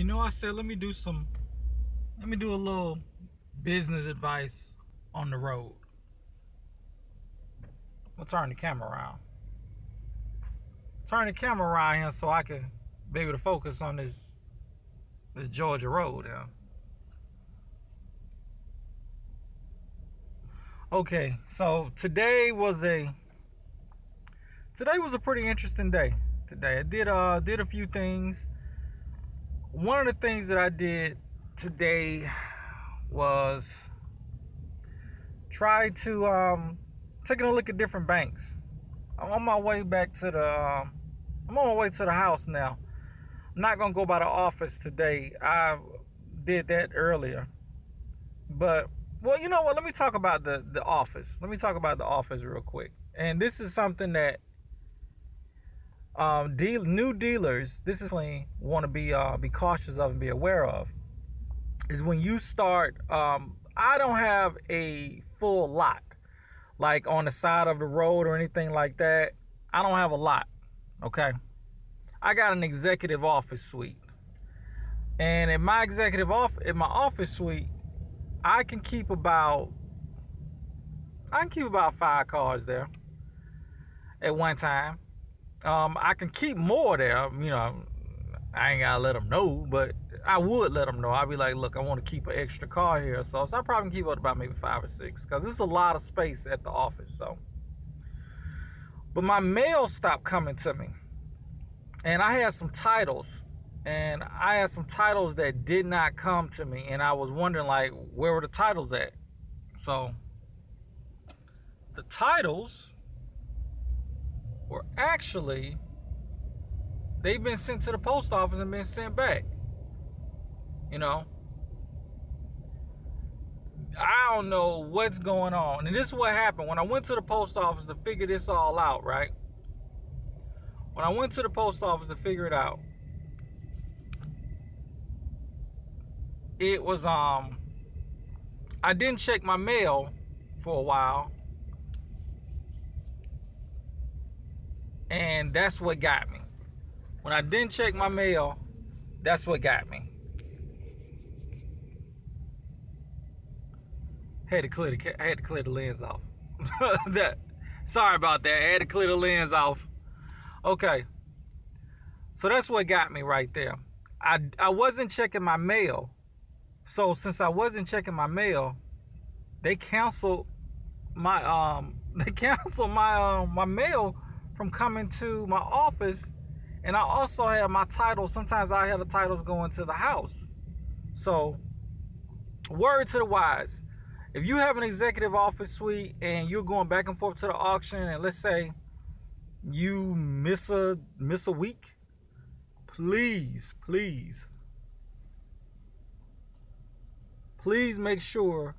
I said let me do a little business advice on the road. I'll turn the camera around. Turn the camera around here so I can be able to focus on this Georgia road here. Okay, so today was a pretty interesting day. Today I did a few things. One of the things that I did today was try to taking a look at different banks. I'm on my way to the house now. I'm not gonna go by the office today. I did that earlier, but well, you know what? Let me talk about the office. Let me talk about the office real quick. And this is something that new dealers, this is when want to be cautious of and be aware of, is when you start. I don't have a full lot like on the side of the road or anything like that. I don't have a lot. Okay, I got an executive office suite, and in my office suite, I can keep about 5 cars there at one time. I can keep more there. I ain't gotta let them know, but I would let them know. I'd be like, look, I want to keep an extra car here, so I probably keep up about maybe 5 or 6, because this is a lot of space at the office. So, but my mail stopped coming to me, and I had some titles, that did not come to me, and I was wondering, like, where were the titles at? So the titles were actually, they've been sent to the post office and been sent back. I don't know what's going on. And this is what happened when I went to the post office to figure this all out, right? When I went to the post office to figure it out, it was I didn't check my mail for a while, and that's what got me. When I didn't check my mail, that's what got me. I had to clear the lens off. Sorry about that. I had to clear the lens off. Okay. So that's what got me right there. I wasn't checking my mail. So since I wasn't checking my mail, they canceled my my mail from coming to my office. And I also had my titles. Sometimes I have the titles going to the house. So, word to the wise. If you have an executive office suite and you're going back and forth to the auction, and let's say you miss a week, please make sure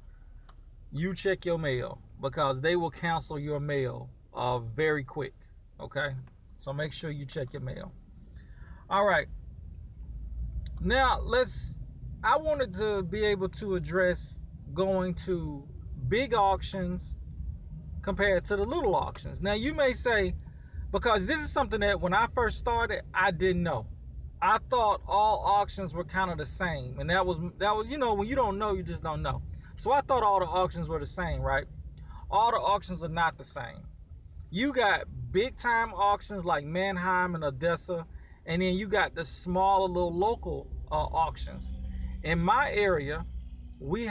you check your mail, because they will cancel your mail very quick. Okay? So make sure you check your mail. All right. Now I wanted to be able to address going to big auctions compared to the little auctions. Now you may say, because this is something that when I first started, I didn't know. I thought all auctions were kind of the same. And that was, when you don't know, you just don't know. So I thought all the auctions were the same, right? All the auctions are not the same. You got big time auctions like Manheim and Odessa, and then you got the smaller little local auctions. In my area, there's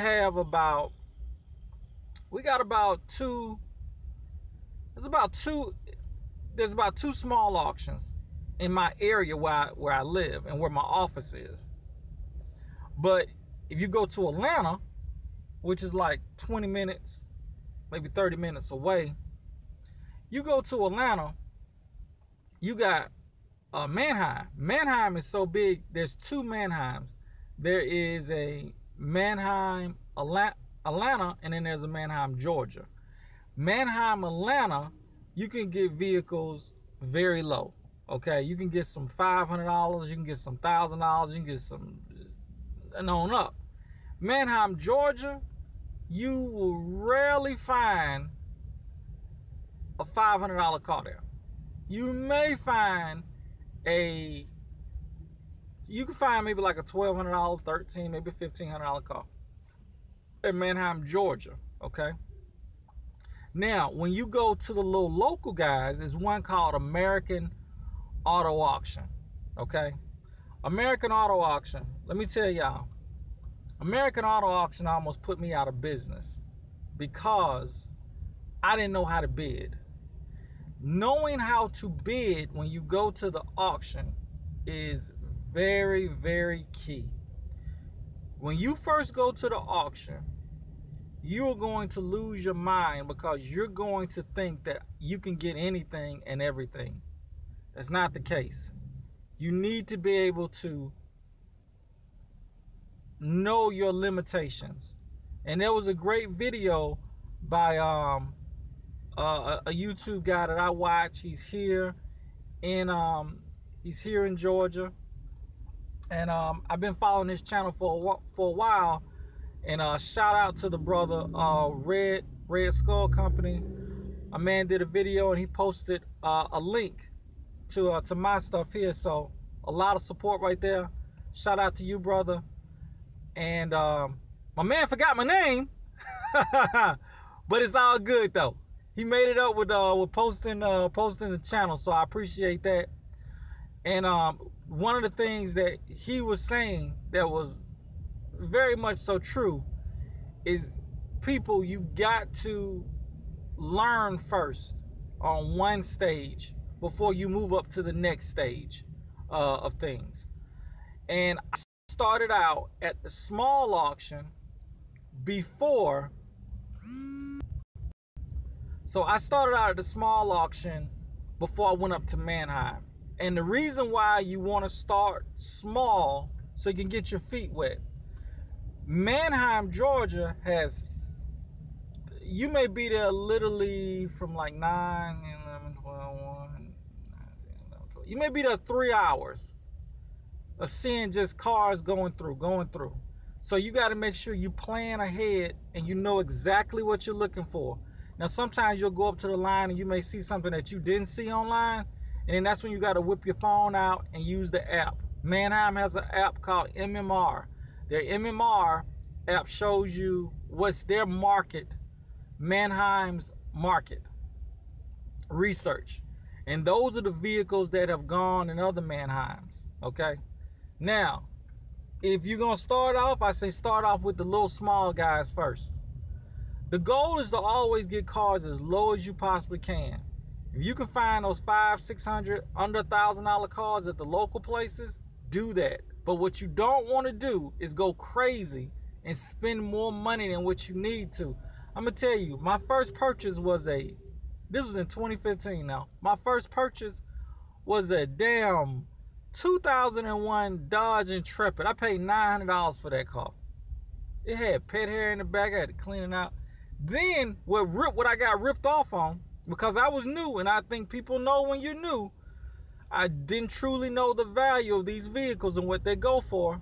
about two small auctions in my area where I live and where my office is. But if you go to Atlanta, which is like 20 minutes, maybe 30 minutes away, you go to Atlanta, you got Manheim. Manheim is so big, there's 2 Manheims. There is a Manheim, Atlanta, and then there's a Manheim, Georgia. Manheim, Atlanta, you can get vehicles very low. Okay, you can get some $500, you can get some $1,000, you can get some and on up. Manheim, Georgia, you will rarely find a $500 car there. You may find a You can find maybe like a $1,200, $1,300, maybe $1,500 car in Manheim, Georgia. Okay. Now, when you go to the little local guys, there's one called American Auto Auction. Okay. American Auto Auction. Let me tell y'all, American Auto Auction almost put me out of business because I didn't know how to bid. Knowing how to bid when you go to the auction is very, very key. When you first go to the auction, you're going to lose your mind because you're going to think that you can get anything and everything. That's not the case. You need to be able to know your limitations. And there was a great video by a YouTube guy that I watch. He's here in Georgia, and I've been following his channel for a while. And shout out to the brother Red Skull Company. A man did a video and he posted a link to my stuff here. So a lot of support right there. Shout out to you, brother. And my man forgot my name, but it's all good though. He made it up with posting the channel, so I appreciate that. And one of the things that he was saying that was very much so true is, people, you got to learn first on one stage before you move up to the next stage of things. And I started out at the small auction before. So I started out at the small auction before I went up to Manheim. And the reason why you want to start small so you can get your feet wet. Manheim, Georgia has, you may be there literally from like 9, 11, 12, 1, 9, 10, 11, 12. You may be there 3 hours of seeing just cars going through. So you got to make sure you plan ahead and you know exactly what you're looking for. Now, sometimes you'll go up to the line and you may see something that you didn't see online. And then that's when you got to whip your phone out and use the app. Manheim has an app called MMR. Their MMR app shows you what's their market, Manheim's market research. And those are the vehicles that have gone in other Manheims, okay? Now, if you're going to start off, I say start off with the little small guys first. The goal is to always get cars as low as you possibly can. If you can find those $500, $600, under $1,000 cars at the local places, do that. But what you don't want to do is go crazy and spend more money than what you need to. I'm going to tell you, my first purchase was this was in 2015 now. My first purchase was a damn 2001 Dodge Intrepid. I paid $900 for that car. It had pet hair in the back. I had to clean it out. Then what I got ripped off on, because I was new, and I think people know when you're new, I didn't truly know the value of these vehicles and what they go for.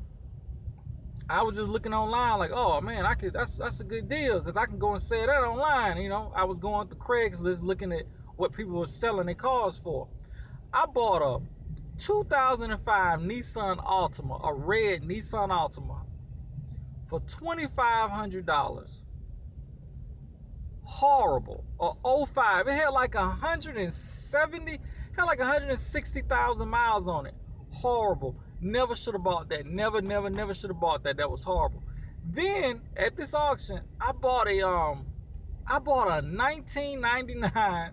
I was just looking online like, oh man, that's a good deal because I can go and sell that online. You know, I was going to Craigslist looking at what people were selling their cars for. I bought a 2005 Nissan Altima, a red Nissan Altima, for $2,500. Horrible. A 05. It had like 160,000 miles on it. Horrible. Never should have bought that. Never should have bought that. That was horrible. Then at this auction, I bought a 1999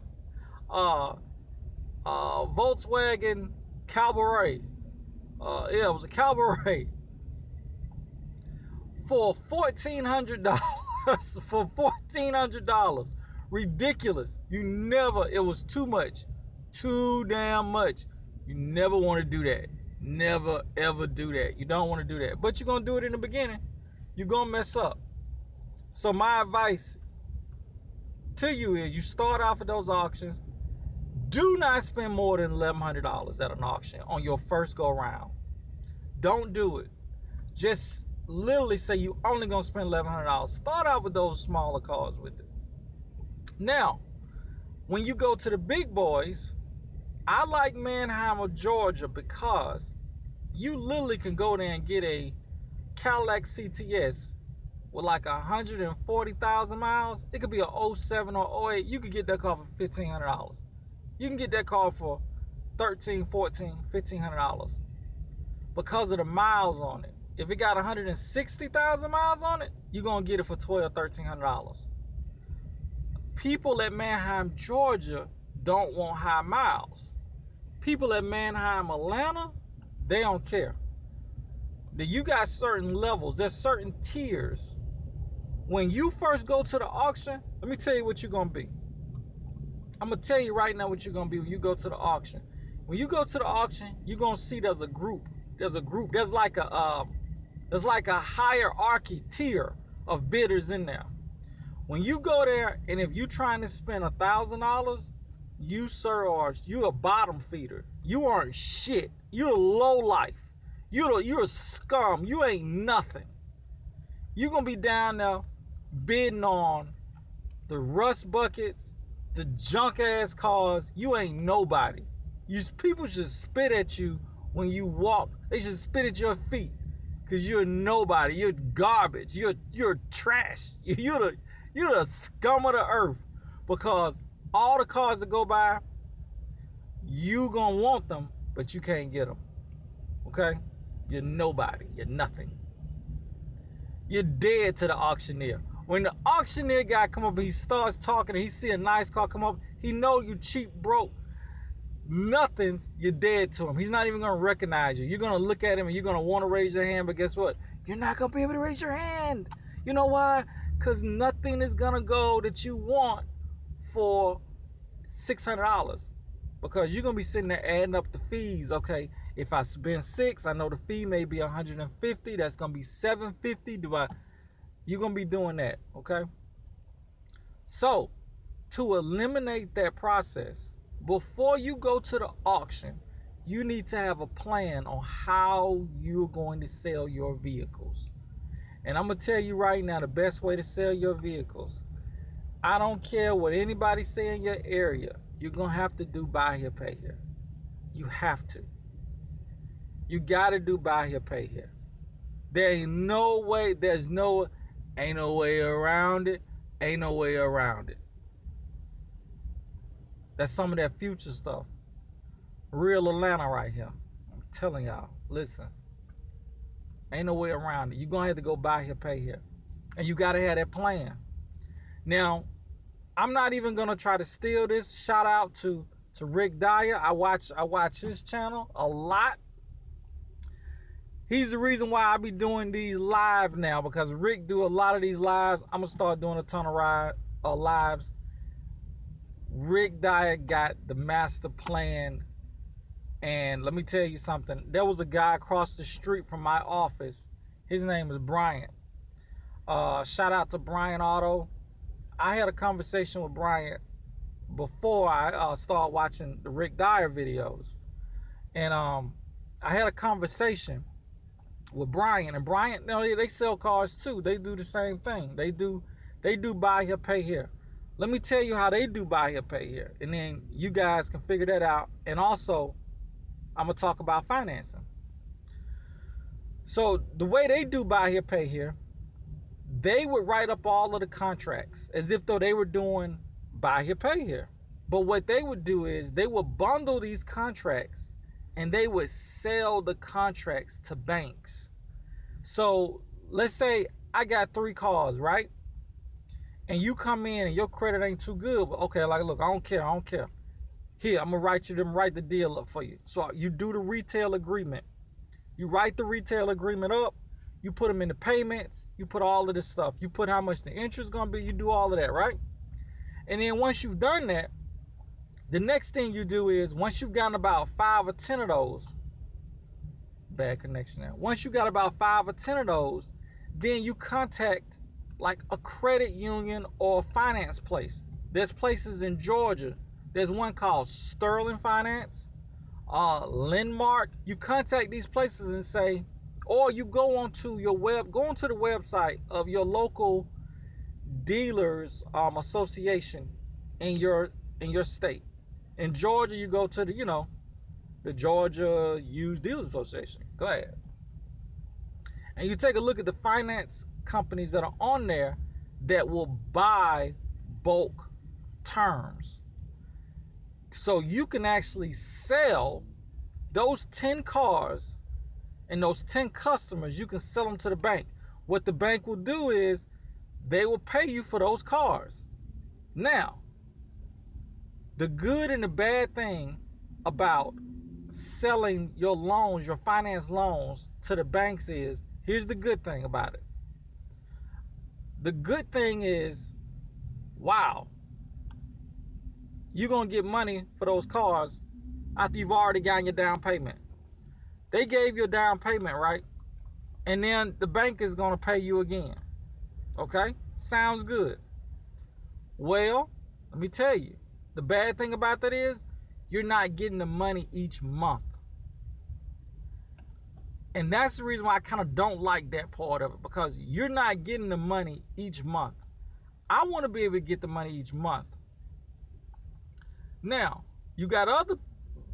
Volkswagen Cabaret. Yeah, it was a Cabaret for $1,400. For $1,400. Ridiculous. It was too much. Too damn much. You never want to do that. Never ever do that. You don't want to do that. But you're going to do it in the beginning. You're going to mess up. So my advice to you is, you start off at those auctions. Do not spend more than $1,100 at an auction on your first go round. Don't do it. Just literally say you only gonna spend $1,100. Start out with those smaller cars with it. Now, when you go to the big boys, I like Manheim, Georgia, because you literally can go there and get a Cadillac CTS with like 140,000 miles. It could be a 07 or 08. You could get that car for $1,500. You can get that car for $1,300, $1,400, $1,500 because of the miles on it. If it got 160,000 miles on it, you're gonna get it for $1,200, $1,300. People at Manheim, Georgia don't want high miles. People at Manheim, Atlanta, they don't care. That you got certain levels, there's certain tiers. When you first go to the auction, let me tell you what you're gonna be. I'm gonna tell you right now what you're gonna be when you go to the auction. When you go to the auction, you're gonna see there's a group. There's like a hierarchy tier of bidders in there. When you go there, and if you're trying to spend $1,000, you, sir, you're a bottom feeder. You aren't shit. You're low life. You're a scum. You ain't nothing. You're gonna be down there bidding on the rust buckets, the junk ass cars. You ain't nobody. People should spit at you when you walk. They should spit at your feet because you're nobody. You're garbage. You're trash. You're the scum of the earth, because all the cars that go by, you gonna want them, but you can't get them. Okay? You're nobody. You're nothing. You're dead to the auctioneer. When the auctioneer guy come up and he starts talking and he see a nice car come up, he know you cheap, broke, nothings, you're dead to him. He's not even gonna recognize you. You're gonna look at him and you're gonna want to raise your hand, but guess what? You're not gonna be able to raise your hand. You know why? Because nothing is gonna go that you want for $600, because you're gonna be sitting there adding up the fees. Okay, if I spend $600, I know the fee may be $150. That's gonna be $750. You're gonna be doing that. Okay. So to eliminate that process, before you go to the auction, you need to have a plan on how you're going to sell your vehicles. And I'm gonna tell you right now, the best way to sell your vehicles, I don't care what anybody say in your area, you're gonna have to do buy here, pay here. You have to. You gotta do buy here, pay here. There ain't no way, ain't no way around it. Ain't no way around it. That's some of that future stuff. Real Atlanta right here. I'm telling y'all, listen. Ain't no way around it. You're going to have to go buy here, pay here. And you got to have that plan. Now, I'm not even going to try to steal this. Shout out to Rick Dyer. I watch his channel a lot. He's the reason why I be doing these live now, because Rick do a lot of these lives. I'm going to start doing a ton of lives. Rick Dyer got the master plan. And let me tell you something. There was a guy across the street from my office. His name is Brian. Shout out to Brian Auto. I had a conversation with Brian before I started watching the Rick Dyer videos. And I had a conversation with Brian. And Brian, you know, they sell cars too. They do the same thing. They do buy here, pay here. Let me tell you how they do buy here, pay here. And then you guys can figure that out. And also, I'm going to talk about financing. So the way they do buy here, pay here, they would write up all of the contracts as if though they were doing buy here, pay here. But what they would do is they would bundle these contracts and they would sell the contracts to banks. So let's say I got 3 cars, right? And you come in and your credit ain't too good. But okay, like, look, I don't care. Here, I'm gonna write the deal up for you. So you do the retail agreement. You write the retail agreement up. You put them in the payments. You put all of this stuff. You put how much the interest is gonna be. You do all of that, right? And then once you've done that, the next thing you do is, once you've gotten about 5 or 10 of those, bad connection now. Once you got about 5 or 10 of those, then you contact like a credit union or a finance place. There's places in Georgia. There's one called Sterling Finance, Lendmark. You contact these places and say, or you go onto the website of your local dealers association in your state. In Georgia, you go to the Georgia Used Dealers Association. Go ahead. And you take a look at the finance companies that are on there that will buy bulk terms. So you can actually sell those 10 cars and those 10 customers, you can sell them to the bank. What the bank will do is they will pay you for those cars. Now, the good and the bad thing about selling your loans, your finance loans to the banks is, here's the good thing about it. The good thing is, wow, you're going to get money for those cars after you've already gotten your down payment. They gave you a down payment, right? And then the bank is going to pay you again. Okay? Sounds good. Well, let me tell you, the bad thing about that is you're not getting the money each month. And that's the reason why I kind of don't like that part of it, because you're not getting the money each month. I want to be able to get the money each month. Now, you got other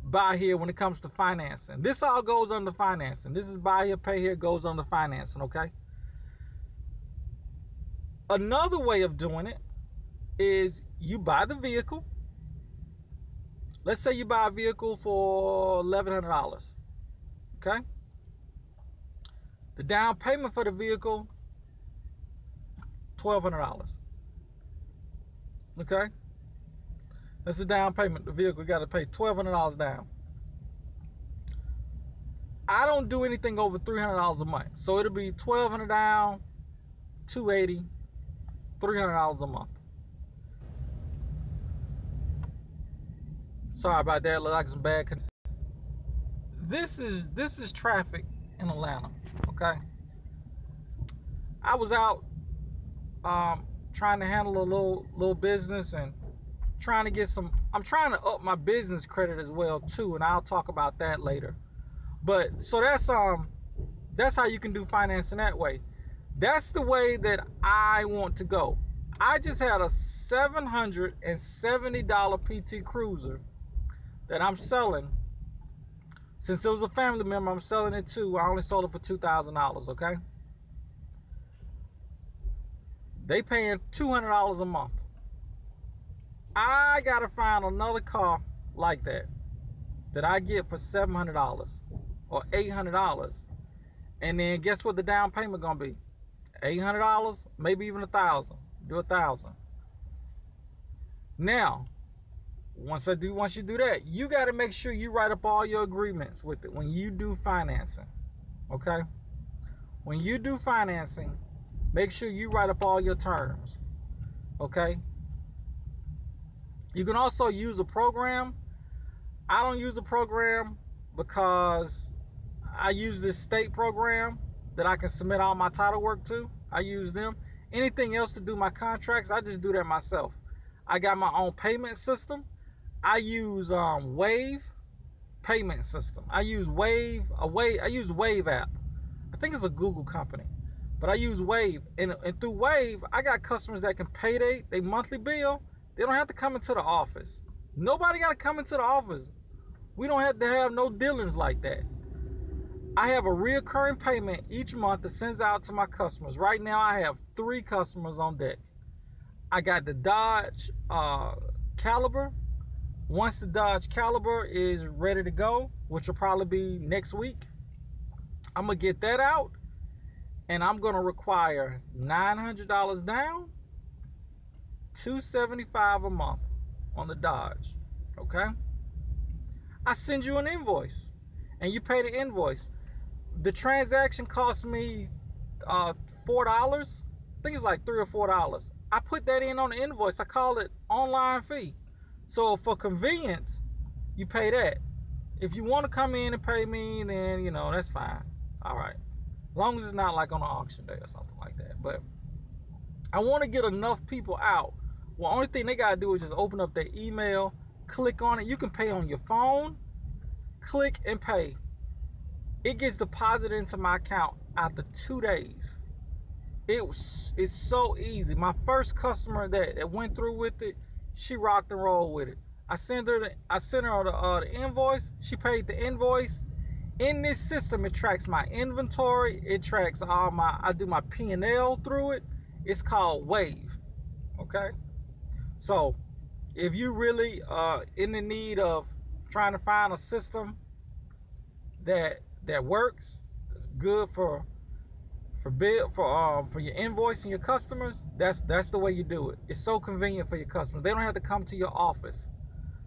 buy here when it comes to financing. This all goes under financing. This is buy here, pay here, goes under financing, okay? Another way of doing it is you buy the vehicle. Let's say you buy a vehicle for $1,100, okay? The down payment for the vehicle, $1,200, okay? That's the down payment. The vehicle, you got to pay $1,200 down. I don't do anything over $300 a month. So it'll be $1,200 down, $280, $300 a month. Sorry about that. Look like some bad. This is traffic in Atlanta. Okay. I was out trying to handle a little business and trying to get some. I'm trying to up my business credit as well too, and I'll talk about that later. But so that's how you can do financing that way. That's the way that I want to go. I just had a $770 PT Cruiser that I'm selling. Since it was a family member, I'm selling it too. I only sold it for $2,000, okay? They paying $200 a month. I gotta find another car like that I get for $700 or $800. And then guess what the down payment gonna be? $800, maybe even $1,000. Do $1,000. Now, once you do that, you got to make sure you write up all your agreements with it when you do financing. Okay? When you do financing, make sure you write up all your terms. Okay? You can also use a program. I don't use a program because I use this state program that I can submit all my title work to. I use them. Anything else to do my contracts, I just do that myself. I got my own payment system. I use Wave payment system. I use Wave app. I think it's a Google company, but I use Wave, and through Wave, I got customers that can pay their monthly bill. They don't have to come into the office. Nobody got to come into the office. We don't have to have no dealings like that. I have a recurring payment each month that sends out to my customers. Right now, I have 3 customers on deck. I got the Dodge Caliber. Once the Dodge Caliber is ready to go, which will probably be next week, I'm going to get that out, and I'm going to require $900 down, $275 a month on the Dodge, okay? I send you an invoice, and you pay the invoice. The transaction cost me $4. I think it's like $3 or $4. I put that in on the invoice. I call it online fee. So for convenience, you pay that. If you want to come in and pay me, then, you know, that's fine. All right. As long as it's not like on an auction day or something like that. But I want to get enough people out. Well, only thing they got to do is just open up their email, click on it. You can pay on your phone, click and pay. It gets deposited into my account after 2 days. It's so easy. My first customer that went through with it, she rocked and rolled with it. I sent her the invoice. She paid the invoice In this system, it tracks my inventory. It tracks I do my P&L through it. It's called Wave. Okay. So if you really in the need of trying to find a system that works, that's good for your invoice and your customers, that's the way you do it. It's so convenient for your customers. They don't have to come to your office.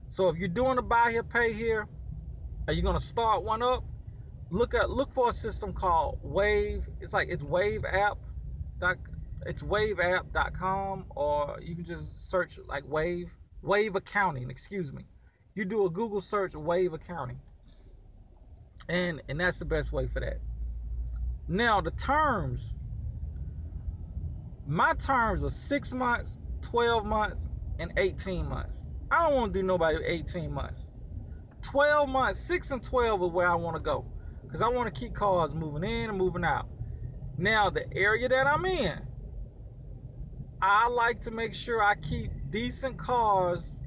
So if you're doing a buy here, pay here, are you gonna start one up? Look for a system called Wave. It's waveapp.com, or you can just search like Wave Accounting, excuse me. You do a Google search, Wave Accounting. And that's the best way for that. Now the terms, my terms are 6 months, 12 months, and 18 months. I don't want to do nobody 18 months. 12 months, 6 and 12 is where I want to go, because I want to keep cars moving in and moving out. Now the area that I'm in, I like to make sure I keep decent cars.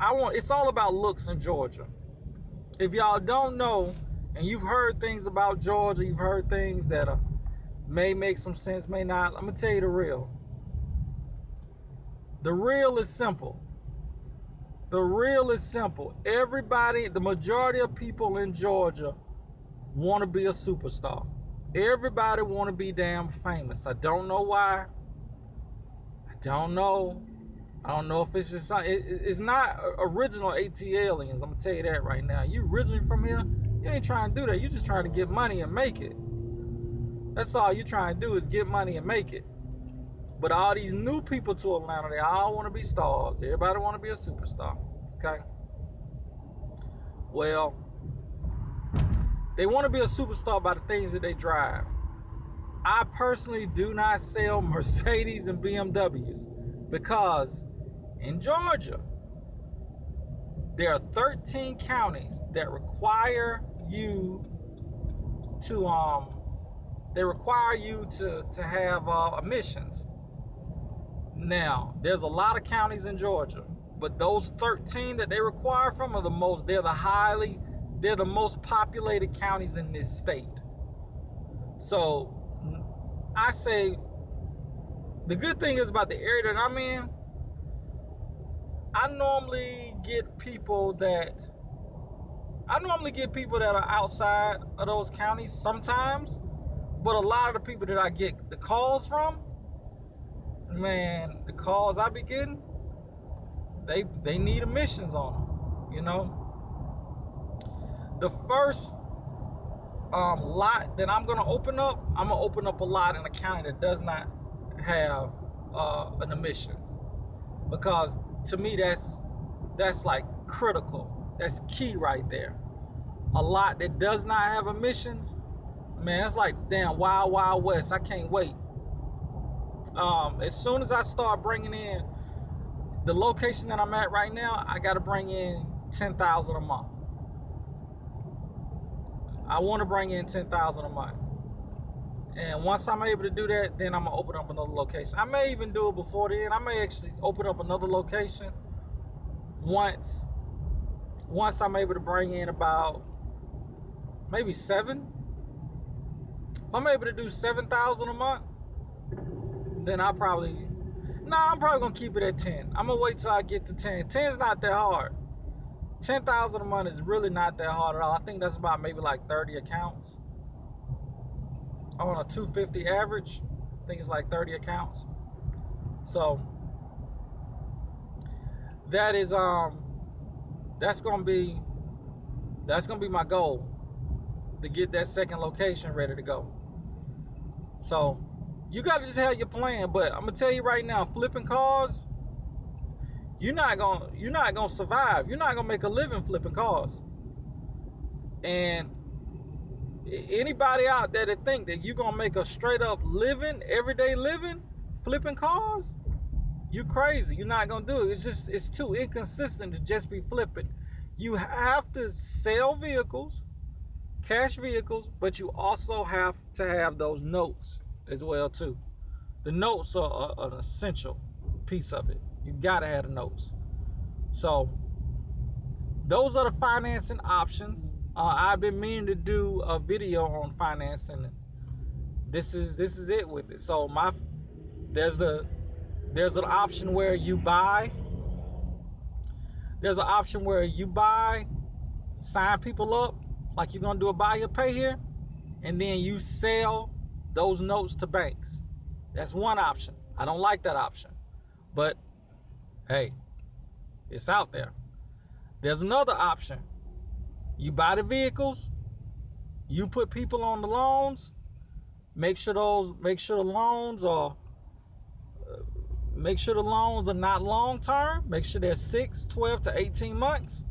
It's all about looks in Georgia. If y'all don't know, and you've heard things about Georgia, you've heard things that may make some sense, may not. I'm gonna tell you the real. The real is simple. The real is simple. Everybody, the majority of people in Georgia want to be a superstar. Everybody want to be damn famous. I don't know why. I don't know if it's just something. It's not original AT aliens. I'm gonna tell you that right now. You originally from here, you ain't trying to do that. You're just trying to get money and make it. That's all you're trying to do, is get money and make it. But all these new people to Atlanta, they all want to be stars. Everybody want to be a superstar. Okay. Well, they want to be a superstar by the things that they drive. I personally do not sell Mercedes and BMWs, because in Georgia, there are 13 counties that require you to have emissions. Now, there's a lot of counties in Georgia, but those 13 that they require from are they're the most populated counties in this state. So I say, the good thing is about the area that I'm in, I normally get people that are outside of those counties sometimes, but a lot of the people that I get the calls from, man, the calls I be getting, they need emissions on them, you know. The first lot that I'm gonna open up a lot in a county that does not have an emissions, because to me that's like critical. That's key right there. A lot that does not have emissions, man, it's like damn wild west. I can't wait. As soon as I start bringing in the location that I'm at right now, I got to bring in 10,000 a month. I want to bring in 10,000 a month. And once I'm able to do that, then I'm gonna open up another location. I may even do it before then. I may actually open up another location once I'm able to bring in about maybe 7. If I'm able to do 7,000 a month, then I'm probably gonna keep it at 10. I'm gonna wait till I get to 10. 10 is not that hard. 10,000 a month is really not that hard at all. I think that's about maybe like 30 accounts. On a 250 average, I think it's like 30 accounts. So that is that's gonna be my goal, to get that second location ready to go. So you gotta just have your plan. But I'm gonna tell you right now, flipping cars, you're not gonna survive. You're not gonna make a living flipping cars. And anybody out there that think that you're gonna make a straight up living, everyday living, flipping cars, you crazy. You're not gonna do it. It's too inconsistent to just be flipping. You have to sell vehicles, cash vehicles, but you also have to have those notes as well too. The notes are an essential piece of it. You gotta have the notes. So those are the financing options I've been meaning to do a video on financing. This is it with it. So there's an option where you buy. There's an option where you buy, sign people up like you're gonna do a buy or pay here, and then you sell those notes to banks. That's one option. I don't like that option, but hey, it's out there. There's another option. You buy the vehicles, you put people on the loans, make sure the loans are not long term. Make sure they're 6, 12 to 18 months.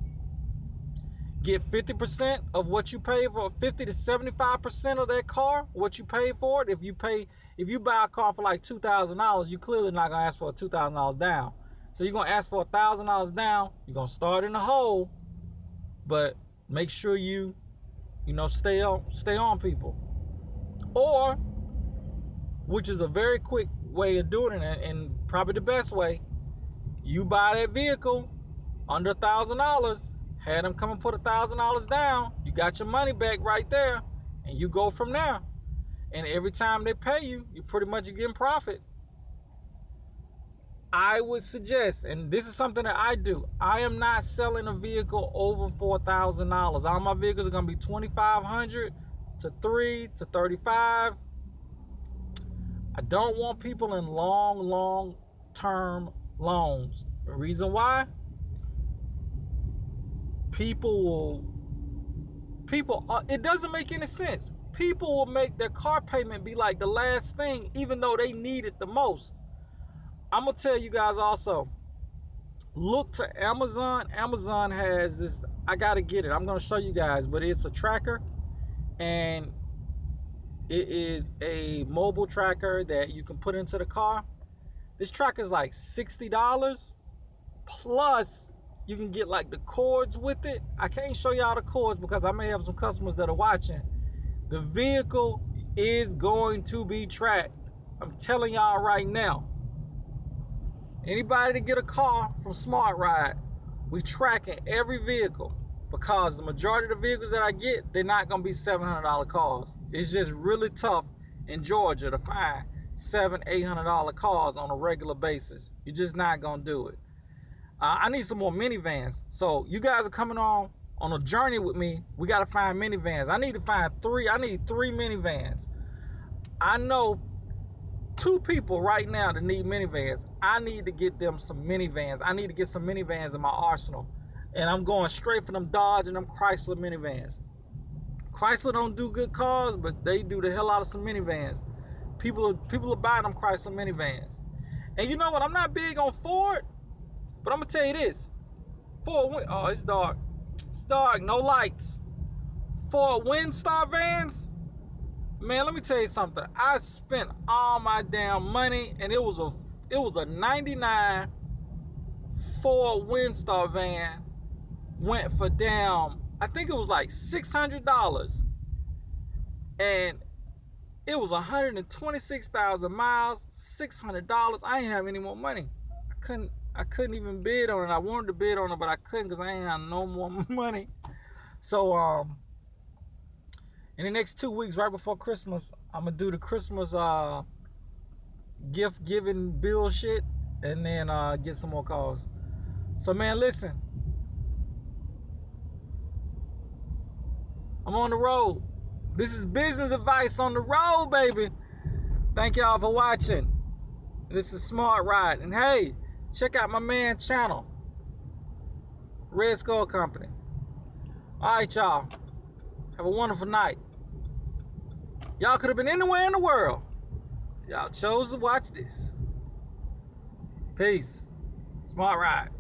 Get 50% of what you pay for, 50 to 75% of that car, what you pay for it. If you buy a car for like $2,000, you clearly not gonna ask for a $2,000 down. So you're gonna ask for $1,000 down. You're gonna start in the hole, but make sure you stay on people. Or, which is a very quick way of doing it, and probably the best way, you buy that vehicle under $1,000. Had them come and put $1,000 down. You got your money back right there, and you go from there. And every time they pay you, you pretty much getting profit. I would suggest, and this is something that I do, I am not selling a vehicle over $4,000. All my vehicles are gonna be $2,500 to $3,000 to $35,000. I don't want people in long-term loans. The reason why? It doesn't make any sense. People will make their car payment be like the last thing, even though they need it the most. I'm gonna tell you guys also, look to Amazon. Amazon has this, I gotta get it, I'm gonna show you guys, but it's a tracker, and it is a mobile tracker that you can put into the car. This tracker is like $60, plus you can get like the cords with it. I can't show y'all the cords because I may have some customers that are watching. The vehicle is going to be tracked. I'm telling y'all right now. Anybody to get a car from Smart Ride, we tracking every vehicle, because the majority of the vehicles that I get, they're not gonna be $700 cars. It's just really tough in Georgia to find $700, $800 cars on a regular basis. You're just not gonna do it. I need some more minivans. So you guys are coming on a journey with me. We got to find minivans. I need three minivans. I know 2 people right now that need minivans. I need to get them some minivans. I need to get some minivans in my arsenal. And I'm going straight for them Dodge and them Chrysler minivans. Chrysler don't do good cars, but they do the hell out of some minivans. People are buying them Chrysler minivans. And you know what? I'm not big on Ford, but I'm gonna tell you this. Ford, oh, it's dark. It's dark, no lights. Ford Windstar vans, man, let me tell you something. I spent all my damn money, and it was a 99 Ford Windstar van. Went for damn, I think it was like $600, and it was 126,000 miles, $600. I ain't have any more money. I couldn't even bid on it. I wanted to bid on it, but I couldn't because I ain't have no more money. So in the next 2 weeks, right before Christmas, I'm gonna do the Christmas gift giving bill shit, and then get some more cars. So man, listen, I'm on the road. This is business advice on the road, baby. Thank y'all for watching. This is Smart Ride. And hey, check out my man's channel, Red Skull Company. All right, y'all. Have a wonderful night. Y'all could have been anywhere in the world. Y'all chose to watch this. Peace. Smart Ride.